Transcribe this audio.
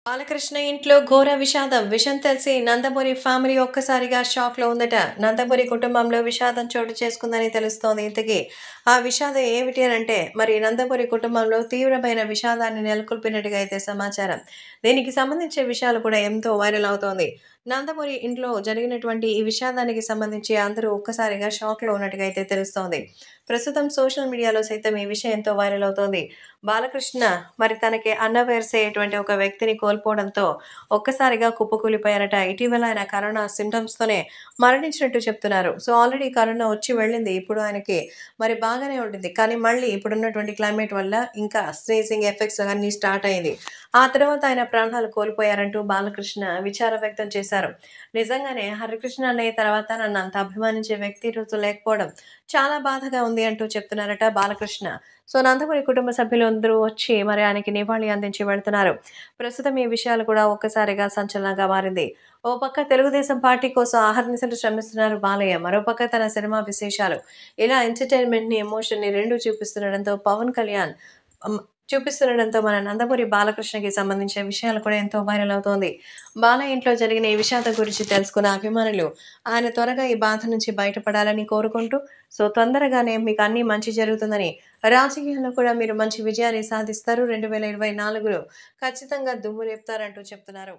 బాలకృష్ణ ఇంట్లో ఘోర విషాదం. విషం తెలిసి నందమూరి ఫ్యామిలీ ఒక్కసారిగా షాక్‌లో ఉందట. నందమూరి కుటుంబంలో విషాదం చోటు చేసుకుందని తెలుస్తోంది. ఇంతకీ ఆ విషాదం ఏమిటి అనంటే, మరి నందమూరి కుటుంబంలో తీవ్రమైన విషాదాన్ని నెలకొల్పినట్టుగా అయితే సమాచారం. దీనికి సంబంధించిన విషయాలు కూడా ఎంతో వైరల్ అవుతోంది. నందమూరి ఇంట్లో జరిగినటువంటి ఈ విషాదానికి సంబంధించి అందరూ ఒక్కసారిగా షాక్‌లో ఉన్నట్టుగా అయితే తెలుస్తోంది. ప్రస్తుతం సోషల్ మీడియాలో సైతం ఈ విషయం ఎంతో వైరల్ అవుతోంది. బాలకృష్ణ మరి తనకి అన్నవయర్స్ అయ్యేటువంటి ఒక వ్యక్తిని కోల్పోవడంతో ఒక్కసారిగా కుప్పకూలిపోయారట. ఇటీవల ఆయన కరోనా సింప్టమ్స్‌తోనే మరణించినట్టు చెప్తున్నారు. సో, ఆల్రెడీ కరోనా వచ్చి వెళ్ళింది. ఇప్పుడు ఆయనకి మరి బాగానే ఉంటుంది. కానీ మళ్ళీ ఇప్పుడున్నటువంటి క్లైమేట్ వల్ల ఇంకా స్నీజింగ్ ఎఫెక్ట్స్ అన్నీ స్టార్ట్ అయింది. ఆ తర్వాత ఆయన ప్రాణాలు కోల్పోయారంటూ బాలకృష్ణ విచారం వ్యక్తం చేశారు. నిజంగానే హరికృష్ణ అన్నయ్య తర్వాత నన్ను అంత అభిమానించే వ్యక్తి ఈ రోజు లేకపోవడం చాలా బాధగా ఉంది అంటూ చెప్తున్నారట బాలకృష్ణ. సో, నందమూరి కుటుంబ సభ్యులందరూ వచ్చి మరి ఆయనకి నివాళి అందించి వెళ్తున్నారు. ప్రస్తుతం ఈ విషయాలు కూడా ఒక్కసారిగా సంచలనంగా మారింది. ఓ పక్క తెలుగుదేశం పార్టీ కోసం అహర్నిశలు శ్రమిస్తున్నారు బాలయ్య. మరోపక్క తన సినిమా విశేషాలు. ఇలా ఎంటర్‌టైన్‌మెంట్‌ని, ఎమోషన్‌ని 2 చూపిస్తుండడంతో పవన్ కళ్యాణ్ హ్మ్. చూపిస్తుండడంతో మన నందమూరి బాలకృష్ణకి సంబంధించిన విషయాలు కూడా ఎంతో వైరల్ అవుతోంది. బాలయ్య ఇంట్లో జరిగిన ఈ విషాదం గురించి తెలుసుకున్న అభిమానులు ఆయన త్వరగా ఈ బాధ నుంచి బయటపడాలని కోరుకుంటూ, సో తొందరగానే మీకు అన్నీ మంచి జరుగుతుందని, రాజకీయాల్లో కూడా మీరు మంచి విజయాన్ని సాధిస్తారు. 2024లో ఖచ్చితంగా దుమ్ము లేపుతారంటూ చెప్తున్నారు.